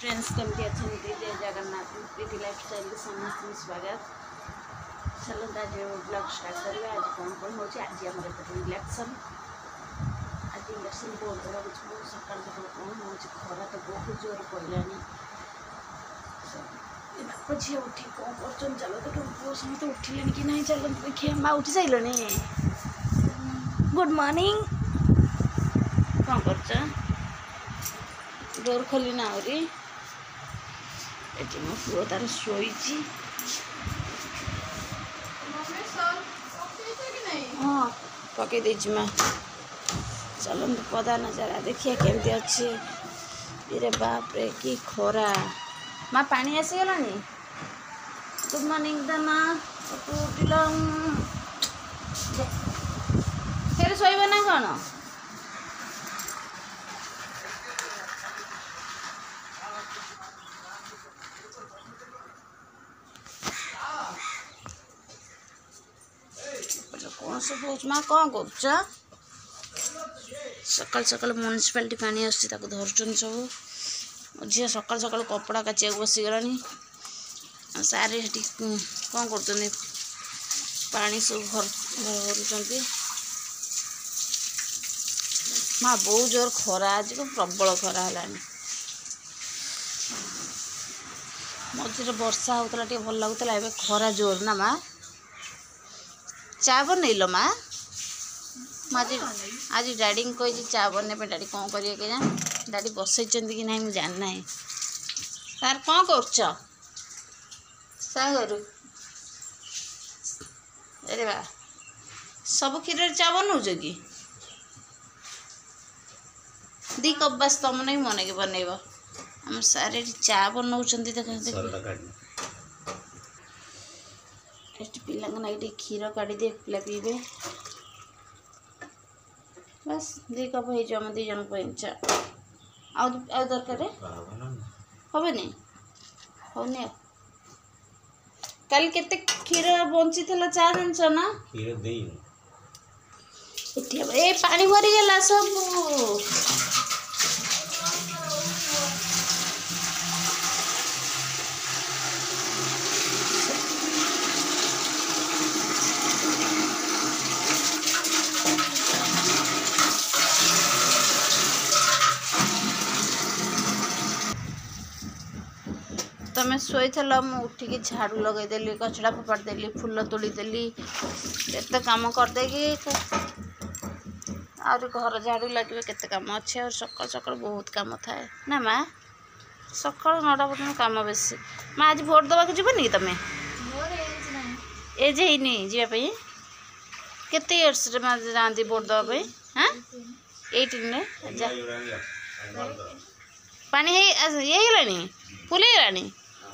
Friends केमती अच्छे जय जगन्नाथ प्रीति लाइफस्टाइल के समस्त स्वागत। चलो आज ब्लॉग स्टार्ट करेंगे। आज कौन हो आज आम इलेक्शन आज इलेक्शन भोट देवा सका सका कौन हो खरा तो बहुत जोर पड़ानी बाप झी उठी कौन कर चलो तो पुओ समस्त उठिले कि ना चलो देखिए माँ उठी सारे गुड मॉर्निंग कौन कर डोर खोली ना आहरी मो पुओ तार शोई हाँ पकई दे माँ चलो पदा नजारा देखिए केमती अच्छे ये बाप रे कि खरा माँ पानी आसीगला गुड मॉर्निंग दा माँ उठिल फिर शोब ना कौन कौन सब माँ कौन कर सकाल सकाल म्यूनिसिपालिटी पानी आसता धरुन सब झील सकाल सकाल कपड़ा काचा बसीगला सारे कौन कर पानी सब भर माँ बहुत जोर खरा आज को प्रबल खरा है मझे वर्षा होता भल लगुला ए खरा जोर ना माँ चा बनइल माँ आज आज डैडी कही चा बन डैडी कौन करेंगे क्या डैडी बसई कि ना मुझे जानना है सार कौन कर अरे बा सब क्षीर चा बनाऊच कि दी कप बास तुम नहीं मन के बनइब आम सारे चा बनाऊँ देख पिला क्षीर काढ़ी दे पिला पीबे बस दी कप हो दी जन चा आउ दरकार हेनी होनी कल केते क्षीर बंची चा जानस ना ए पानी भरीगला सब तमें शोई उठिकी झाड़ू लगेदेली कचड़ा फोपाड़ी फूल तोड़देली केते काम करदे आर घर झाड़ू लगे केते काम अच्छे और सकाल सकाल बहुत काम थाए ना माँ सकाल 9टा पर्यटन काम बेसी माँ आज भोट दवा जीवनी तमें एज है जावाई केते इयर्स माँ जाती भोट दवाई हाँ 18 जा पानी ये गलानी फुल गलानी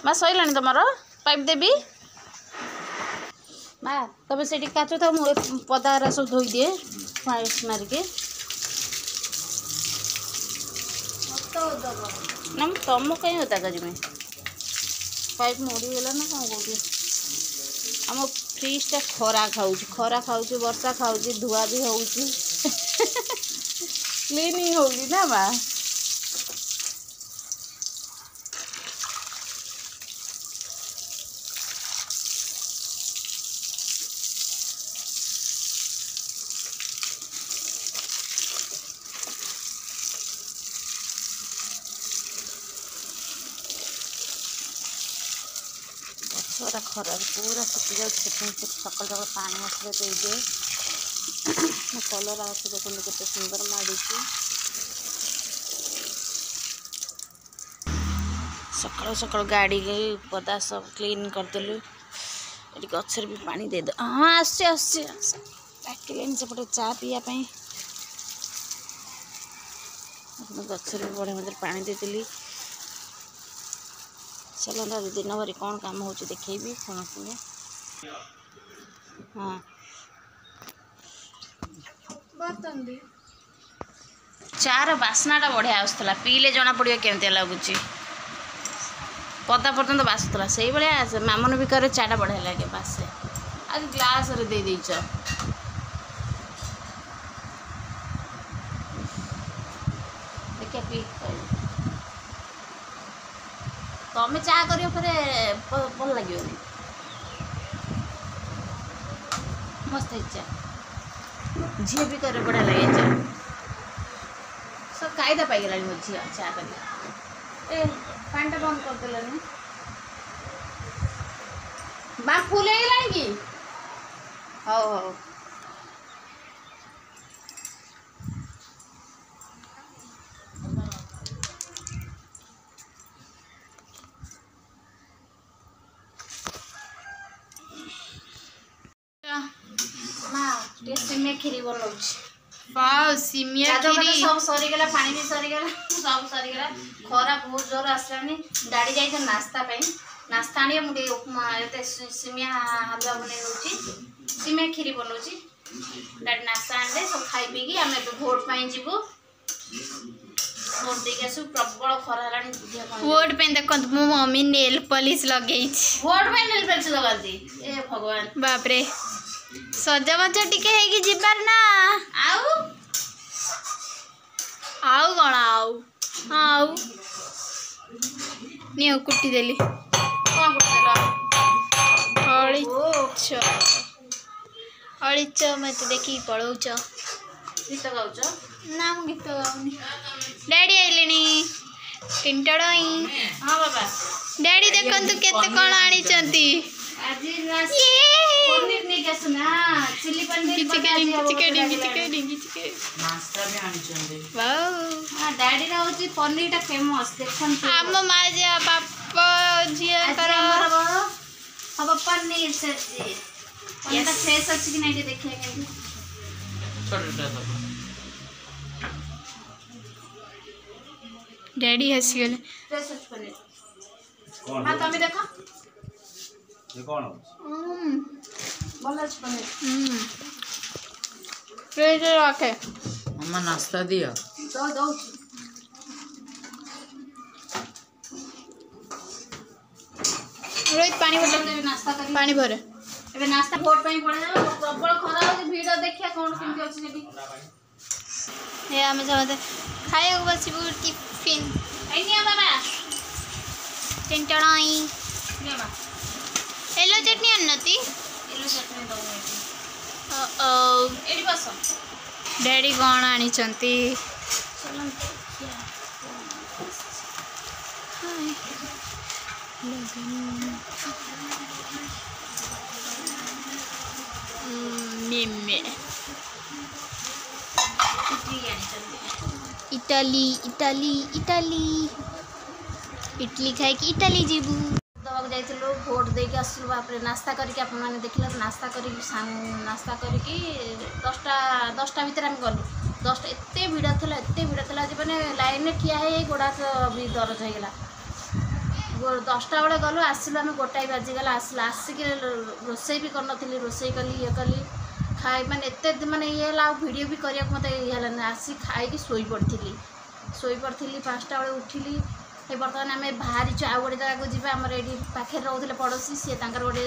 माँ सैला तुम पाइप देवी माँ तुम से काचु था मुझे पदारा सब धोई दिए मारिके ना तुम कहीं होता कजमें पाइप मोड़ीगला ना कौन कौटी आम फ्रिजटा खरा खाऊँ वर्षा खाऊँ धुआ भी हो क्लीन हो ना माँ पूरा खरा पूरा सुखी जाए सकाल सकाल पानी आसले दे कलर आस देखते केते सुंदर माड़ी सकाल सकाल गाड़ी पदा सब क्लीन करदेलु ये गचर भी पानी दे दे हाँ डाकिले सेपटे चा पीवाई गचर भी बढ़िया मत पानी देदेली चलो दिन भरी कौन काम हो देखेबी समस्त हाँ चार बास्नाटा बढ़िया आसला पीले जना पड़े केमती लगुच पदा पर्यटन बासुला से भाया मामन बिकर चाटा बढ़िया लगे बासे आज ग्लास रे दे देच देखिए पी तमें चा कर भल लगे मस्त चा झी भी करे बढ़िया लगे चा सब कायदा पाईगला मो झी चा कर फैन टा बंद करदेल बा फुल है कि हौ हौ सिमे खीरी बनाऊ सिमिया खीरी सब सरीगला पानी भी सरीगला सब सरीगला खरा बहुत जोर आसलानी डाड़ी जाई नास्ता पे नास्ता आनिए मुझे उपमा सिमिया हलवा बन सिमिया खीरी बनाऊँ डाड़ी नास्ता आने सब खाई पी आम भोट पाई जीवु भोट देके आसु प्रबल खरा वोट पे देखो मो मम्मी नेल पॉलिश लगे भोट पे नेल पॉलिश लगाती ए भगवान बाप रे सजबाज टिके है जिबार ना आउ आउ कौन आउ आउ नियो कुटी देली कौन कुटी अळिच अळिच मत देखी पळौच गीत गाउछ ना मु गीत गाउनी डैडी आइलेनी टिंटड़ई हां बाबा डैडी देखंतु केते कोन आनी चंती आज पनीर नहीं कैसे ना चिल्ली पनीर चिकन नाश्ता भी आनी चाहिए वाओ हां डैडी रा होची पनीर टा फेमस देखन हम माजे बाप जिया कर अब पनीर सब्जी पनीर फ्रेश अछि कि नहीं देखिए के छोटा सा डैडी हसी गले फ्रेश अछि पनीर कौन हां तुम देखो ये कौन भल अछि पनीर फ्रिज रखे मम्मा नाश्ता दिया दो रोहित पानी बोतल नाश्ता कर पानी भरे एबे नाश्ता भोट पे पड़े जा प्रबल खरा हो भीड़ देखिया कोन केमती अछि जेबी हे हम समझे खाए को बसिबु टिफिन आइनिया बाबा टिंटड़ाई ले बा येलो चटनी अन्नति येलो चटनी दो ओ एडी बस डैडी कौन आनी चंती चलन इटली इटली इटली इटली खाए कि इटली जीबू दवा जाइलो भोट देके आसलु बाप रे नाश्ता करके आपण माने देखिला नाश्ता करके 10टा भीतर हम गलु 10टा एते भीड़ थिला जे माने लाइन में ठिया है गोड़ा भी दरज हो गला 10टा बेले गलु आसलु आम गोटाई बाजिगला आसला आसिक रोसई भी करनी रोसई कली ये कली खाई माने एते माने ये ला वीडियो भी करिया मत ये आसी खाई शोई पड़ी 5टा बेले उठिली ए बर्तमान आम बाहरी आउ गोटे जगह जावा आम ये पाखे रोले पड़ोसी सी गोटे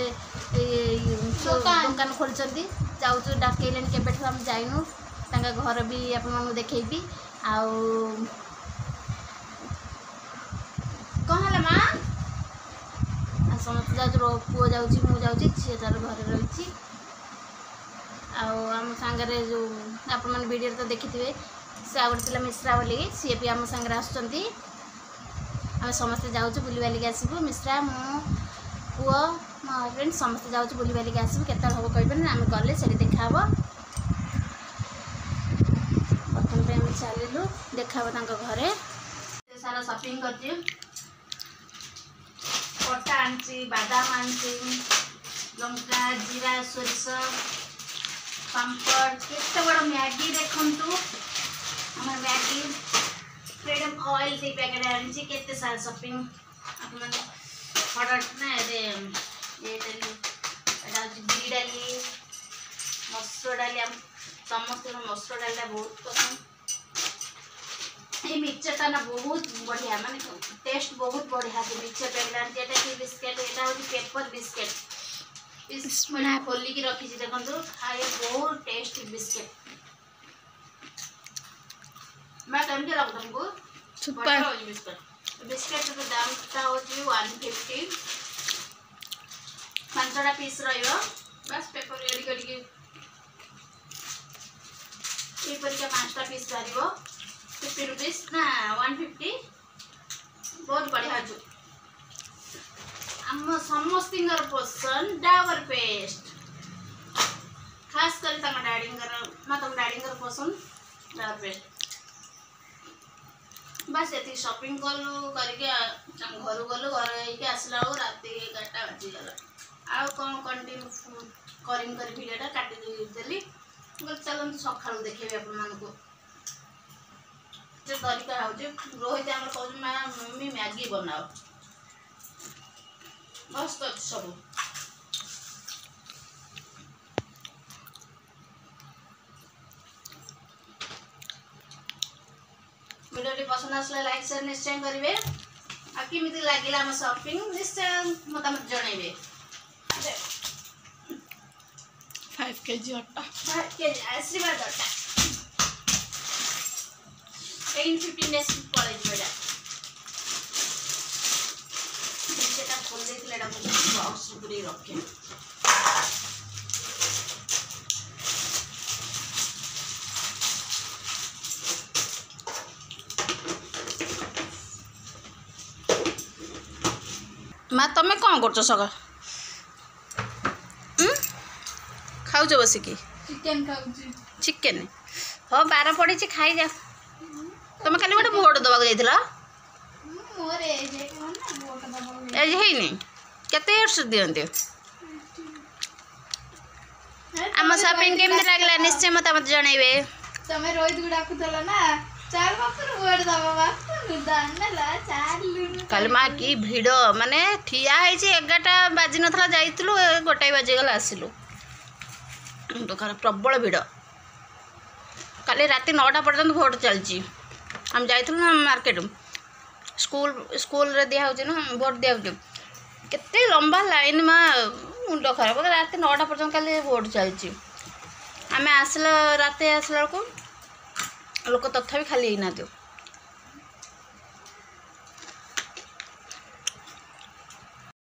दुकान खोलते जाऊँ डाकैले केबे आम जाइनु घर भी आपको देखी आउ कौन है माँ समस्त जाऊ पुओ जाऊँगी सी तार घर रही आम सांगे जो आप वीडियो तो देखी थे से आ गए मिश्रा बोल सी भी आम सांगे आसुँच आम समस्ते जाऊँ बुली बालिक आसबू मिश्रा मो पुओ मो हजबैंड समस्ते जाऊँ बुली बालिक आसबू केत हम कहीपर आम गले से देखा प्रथम पे आम चलू देखा घरे सारा शॉपिंग कर पट्टा आनी बादाम आनी लंका जीरा सोरिष पापड़ केते बड़ मैगी देखु आम Maggi freedom oil T packet आनी केते सारा शॉपिंग आप प्रोडक्ट ना ये बिरी डाली मसूर डाली समस्त मसूर डाली बहुत पसंद ये मिक्सचरटा ना बहुत बढ़िया माने टेस्ट बहुत बढ़िया मिक्सचर पैकेट आनी कि बिस्केट यहाँ हूँ पेपर बिस्केट खोलिक रखी देखो खाए बहुत टेस्ट बिस्केट मैं कम के रख तुमको सुपर बिस्किट दामटा हूँ 150 5टा पीस रहा बस पेपर रेडी करके 5टा पीस बाहर 50 रुपीज ना 150 बहुत बढ़िया जो आम समस्त पसंद डाबर पेस्ट खास कर डैडी डैडी पसंद डाबर पेस्ट बस ये शॉपिंग कलु करके घर गलु घर आसला रात 11टा बाजीगला आउ कौन कंटिन्यू कर भिडियोटा काटिदेली चलते सका देखेबी आप तरीका हो रोहित आम कह मम्मी मैगी बनाओ मस्त अच्छे सब वीडियो पसंद आसला लाइक शेयर निश्चय करेंगे आमि लगे आम शॉपिंग निश्चय मतामत जनइबे 5 kg अट्टा 5 kg आशीर्वाद अट्टा 10-15 पड़े बेटा खोल देते बॉक्स पूरे रखे माँ तुम्हें कौन कर सका खाऊ बसिकी चिकन खाऊची चिकेन हाँ 12 पड़ी खाई जा तुम खाली गोटे भोट दबा जाइला मोर एज है कोन ना वोट दबा एज हैनी केते इयर्स दियंते आम शॉपिंग केमती लागला निश्चय मतामत जनइबे तमे रोहित गुडा कुतला ना चार बापर वोट दबा बाप दानला चार लुन कल माँ की भिड़ माने ठिया है 11टा बाजी नथला जाइतलु 1 बाजीगला आसिलु दुकान प्रबल भिड़ काली राति 9टा पर्यंत भोट चलची हम जाइतलु ना मार्केट स्कूल रे दिया होची ना भोट दिया होची केते लंबा लाइन माँ मुंड खराब राति 9टा पर्यंत काली भोट चलची आमे आसला राति आसला को लोक तथापि खाली ही ना दियो